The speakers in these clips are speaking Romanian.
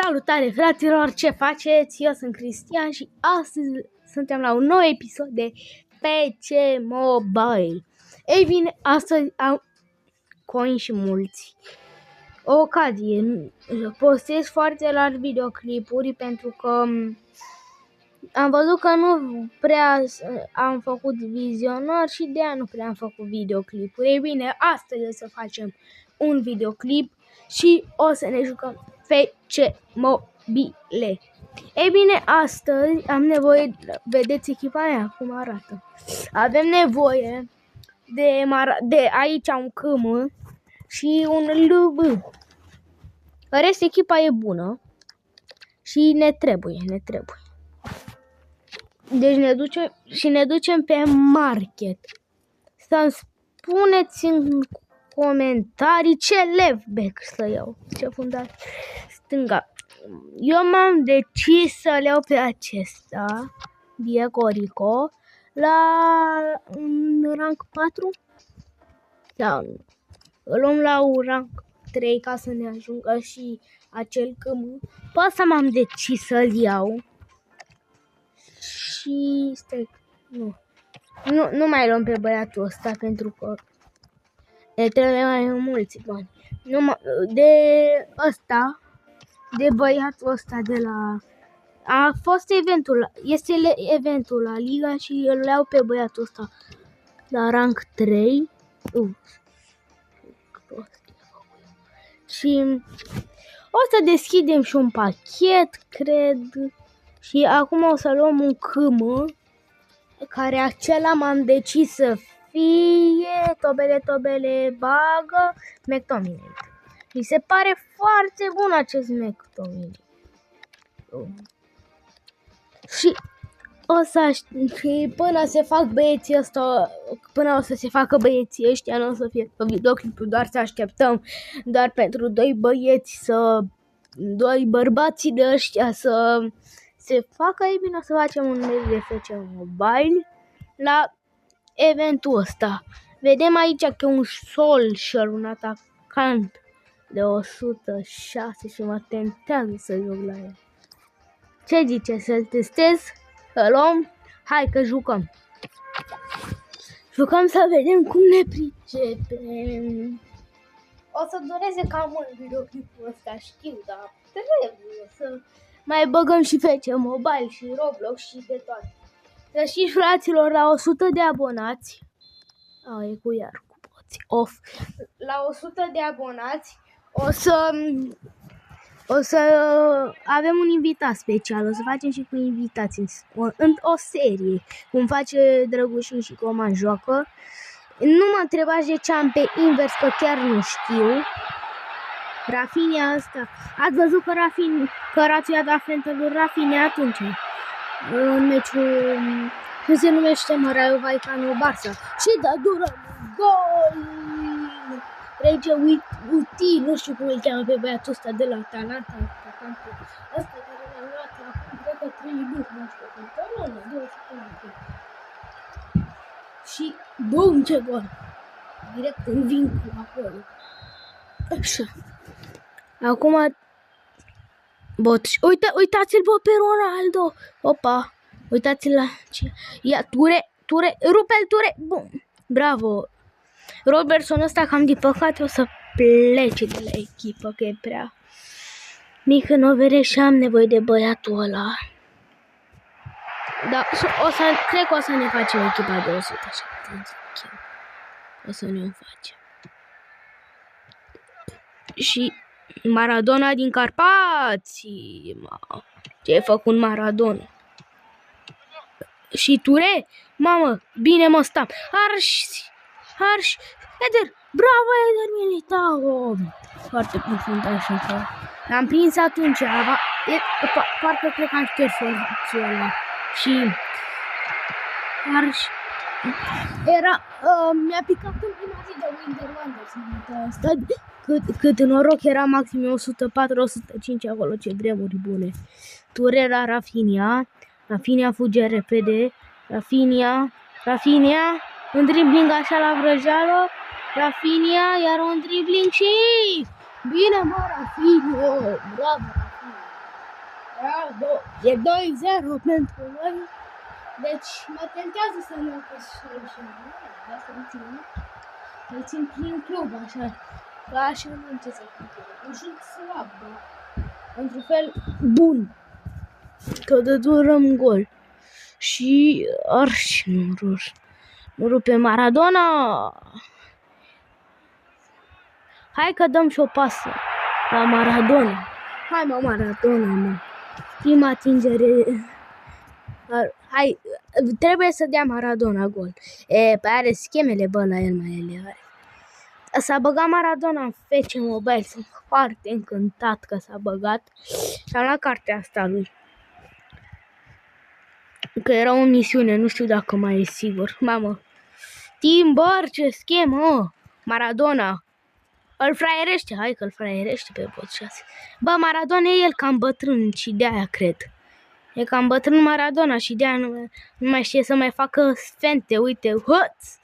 Salutare fraților, ce faceți? Eu sunt Cristian și astăzi suntem la un nou episod de PC Mobile. Ei bine, astăzi am coin și mulți. O ocazie, postez foarte rar videoclipuri pentru că am văzut că nu prea am făcut vizionări și de aia nu prea am făcut videoclipuri. Ei bine, astăzi o să facem un videoclip și o să ne jucăm PC Mobile. Ei bine, astăzi am nevoie, vedeți echipa mea cum arată. Avem nevoie de aici un CM și un LB. În rest, echipa e bună și ne trebuie. Deci ne ducem pe market. Să-mi spuneți în comentarii ce leftback să iau. Ce fundaș stânga. Eu m-am decis să le iau pe acesta, Diego Rico, la rank 4. Da, îl luăm la un rank 3 ca să ne ajungă și acel căm. Pe asta m-am decis să-l iau. Și stai, nu mai luăm pe băiatul ăsta pentru că ne trebuie mai mulți bani. De băiatul ăsta de la... A fost eventul, este eventul la Liga și îl iau pe băiatul ăsta la rank 3. Și o să deschidem și un pachet, cred. Și acum o să luăm un CM, care acela m-am decis să fie Tobele bagă McTominay. Mi se pare foarte bun acest McTominay. Și până se fac băieții ăsta, până o să se facă băieții ăștia, nu o să fie pe videoclipul, doar să așteptăm, doar pentru doi bărbații de ăștia să se facă. Ei bine, o să facem un meci de FC Mobile la eventul ăsta. Vedem aici că un Solskjaer, un atacant de 106 și mă tentează să joc la el. Ce zice, să-l testez? Să luăm? Hai că jucăm. Jucăm să vedem cum ne pricepem. O să dureze cam mult videoclipul ăsta, știu, dar trebuie să mai băgăm și FC Mobile și Roblox și de toate. Să știți, fraților, la 100 de abonați, e cu iar cu poți, off. La 100 de abonați o să avem un invitat special, o să facem și cu invitați în o serie, cum face Drăgușul și Coman joacă. Nu mă întrebați de ce am pe invers, că chiar nu știu. Rafinha asta, ați văzut că Rațu i-a dat fentă lui Rafinha atunci, în meciul, cum se numește, mă, Rayo Vallecano-Barça. Și da, dură, gol! Rege Uti, nu știu cum îl cheamă pe băiatul ăsta de la Atalanta, ăsta care l-a luat acum, cred că 3 luni, nu știu cum, nu, 2 secunde. Și, bum, ce gol! Direct în vincul acolo. Așa. Acum, uitați-l pe Ronaldo. Opa, uitați-l la... Ia, Ture, rupe-l, Ture, bum, bravo. Robertson ăsta, cam din păcate, o să plece de la echipă, că e prea mic în overe și am nevoie de băiatul ăla. Da, cred că o să ne facem echipa de 170. O să ne facem. Și Maradona din Carpați. Ce-ai făcut Maradona? Și Ture? Mamă, bine mă stam. Harș, Eder, bravo Eder Militao. Foarte bun fundaș încă. L-am prins atunci, parcă cred că am șters forțul ăla. Și Harș era, mi-a picat în prima zi de Winter Wonders. Cât noroc, era maxim 104-105 acolo, ce vremuri bune. Ture era Rafinha fuge repede, Rafinha, un dribbling așa la vrăjeală, Rafinha, iar un dribbling și... Bine, mă, Rafinha, bravo, Bravo! E 2-0 pentru noi. Deci mă tentează să nu că să-l țin prin club, așa. Că așa nu am ce să fac. Un jut slab, dar într-un fel bun. Că de durăm gol. Și arși nu rupe Maradona. Hai că dăm și o pasă la Maradona. Hai mă, Maradona, mă. Prima atingere. Hai, trebuie să dea Maradona gol. Pe are schemele, bă, la el mai ele. S-a băgat Maradona în FC Mobile. Sunt foarte încântat că s-a băgat. Și am luat cartea asta lui. Că era o misiune, nu știu dacă mai e sigur. Mamă. Timber, ce schemă, Maradona. Îl fraierește, hai că îl fraierește pe bot 6. Bă, Maradona e el cam bătrân și de-aia cred. E cam bătrân Maradona și de-aia nu mai știe să mai facă sfente, uite, hăț!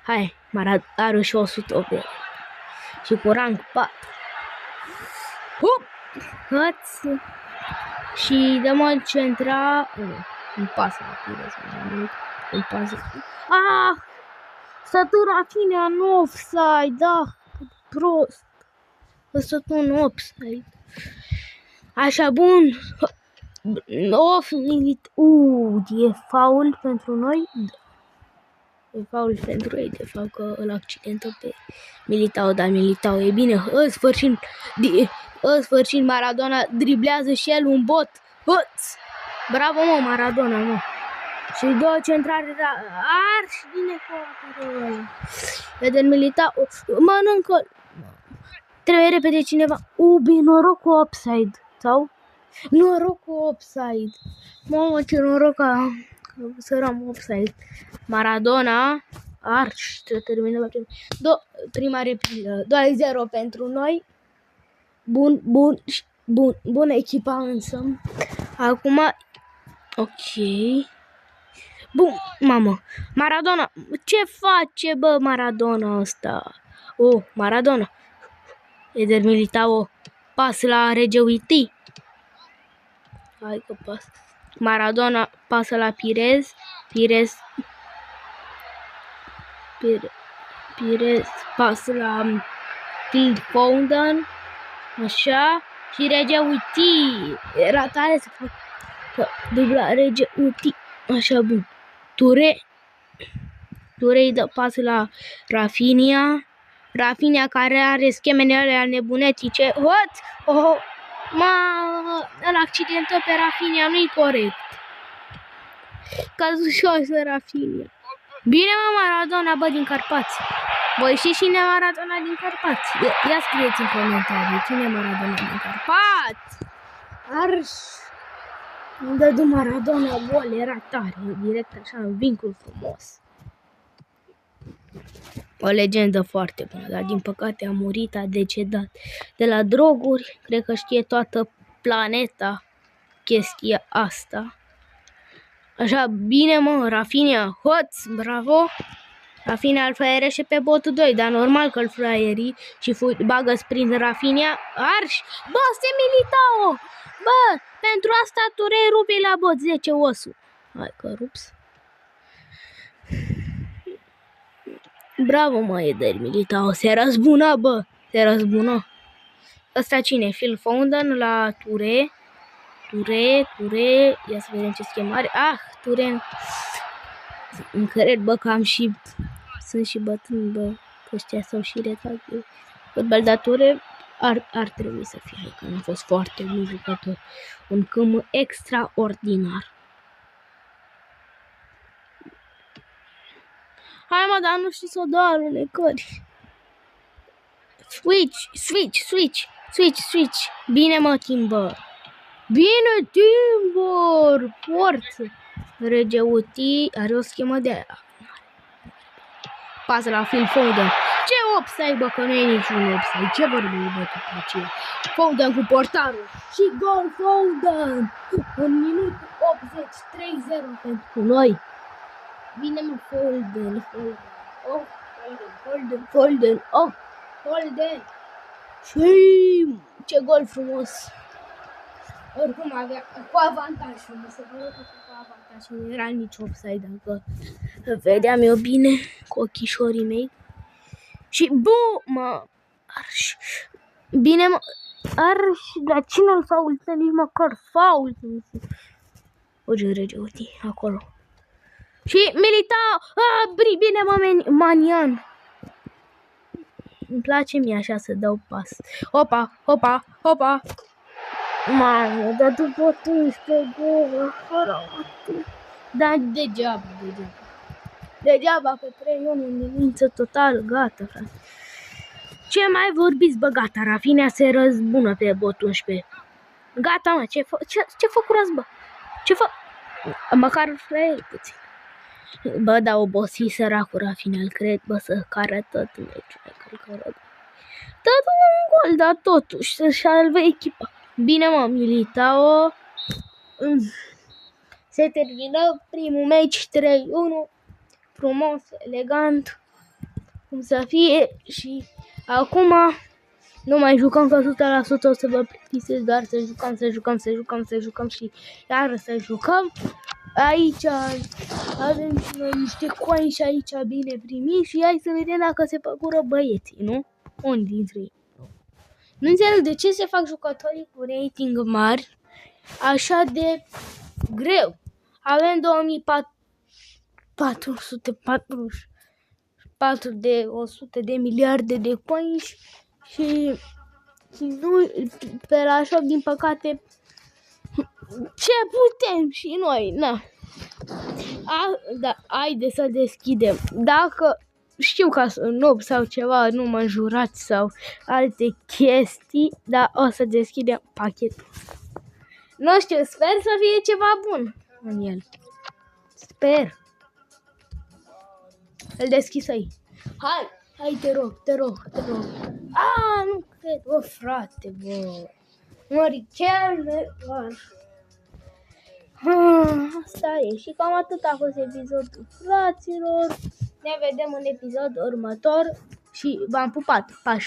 Hai, are și 108 de și cu rank 4. Hup! Hăț! Și dăm o centra... Îmi pasă la Pires, îmi pasă. Ah! Sătura Rafinha în offside, da, cât prost. Ăsta tu în offside. Așa, bun. E faul pentru noi? E faul pentru ei, de fapt că îl accidentă pe Militao, dar Militao e bine. Sfârșit Maradona driblează și el un bot. Bravo, mă, Maradona, mă. Și două centrare arși bine cu vede Militao. Mănâncă. Trebuie repede cineva. Bine, noroc cu offside. Sau? Noroc cu offside. Mamă, ce noroc că săram offside. Maradona. Arși. Se termină la prima repriză. 2-0 pentru noi. Bun echipa însă. Acum. Ok. Bun, mamă. Maradona. Ce face, bă, Maradona ăsta? Maradona. Eder Militao. Pas la Rege Uiti. Hai că pas. Maradona pasă la Pires. Pires pasă la Phil Foden. Așa. Și Rege Uiti. Era tare să fac dubla Rege Uiti. Așa, bun. Ture îi dă pas la Rafinha care are schemele alea nebunetice. Îl accidentă pe Rafinha, nu-i corect. Căzușoasă Rafinha. Bine, mă, Maradona, bă, din Carpați. Voi știți cine e Maradona din Carpați? Ia scrieți în comentarii cine e Maradona din Carpați. Arș. Unde dă Maradona gol, era tare, direct așa, în vincul frumos. O legendă foarte bună, dar din păcate a murit, a decedat de la droguri. Cred că știe toată planeta chestia asta. Așa, bine, mă, Rafinha, bravo. Rafinha îl fraierește pe botul 2, dar normal că îl fraieri și bagă sprint Rafinha. Arși, bă, se Militao. Bă, pentru asta Ture rupe la bot 10 osul. Hai că rups. Bravo, mă, Eder Militao, se răzbuna, bă, se răzbuna. Ăsta cine? Phil Foden la Ture. Ia să vedem ce schemare. Ture. Încred, bă, că sunt și bătrân, bă, că ăștia s-au și retat de fotbal, dar Ture ar trebui să fie, că a fost foarte bun jucător. Un câmp extraordinar. Hai, mă, dar nu știu să o dau alunecări. Switch. Bine, mă, Timber. Forță. Rege Uti are o schemă de aia. Pasă la Phil Foden. Ce offside, bă, că nu e niciun offside. Ce vorbim, bă, după aceea? Foden cu portarul. Și gol Foden. În minutul 80, 3-0 pentru noi. Bine, mă, Foden. Foden. Și Ce gol frumos! Oricum avea cu avantaj, mi se pare că cu avantaj, nu era nici offside, dacă vedeam eu bine cu ochișorii mei. Și bine mă, dar cine îl faultă, nici măcar fault, nu știu. O rege, uite, acolo. Și Militao, bine mă, Manian. Îmi place mie așa să dau pas. Opa. Mamă, dar după 11 gol, fără atât. Dar degeaba pe 3-1, nemință total, gata, frate. Ce mai vorbiți, bă, gata, Rafinha se răzbună pe bot 11. Gata, mă, ce fă curat, bă? Ce fă? Măcar frei puțin. Bă, dar obosi săracul Rafinha, îl cred, bă, să care tot meciul. Tot un gol, dar totuși să-și salve echipa. Bine, mă, Militao. Se termină primul meci 3-1. Frumos, elegant, cum să fie. Și acum nu mai jucăm că 100% o să vă plictisesc, doar să jucăm și iar să jucăm. Aici avem și noi niște coini și aici bine primiți și hai să vedem dacă se păcură băieții, nu? Unii dintre ei. Nu înțeleg de ce se fac jucătorii cu rating mari așa de greu. Avem 2444 de 100 de miliarde de coini și nu, pe la shop, din păcate, ce putem și noi, na. Da, haide să deschidem. Dacă știu că sunt noob sau ceva, nu mă jurați sau alte chestii, dar o să deschidem pachetul. Nu știu, sper să fie ceva bun în el. Sper. Îl deschis aici. Hai, te rog. Nu cred, bă, frate, bă. Măricel, asta e. Și cam atât a fost episodul, fraților. Ne vedem în episodul următor și v-am pupat. Pa.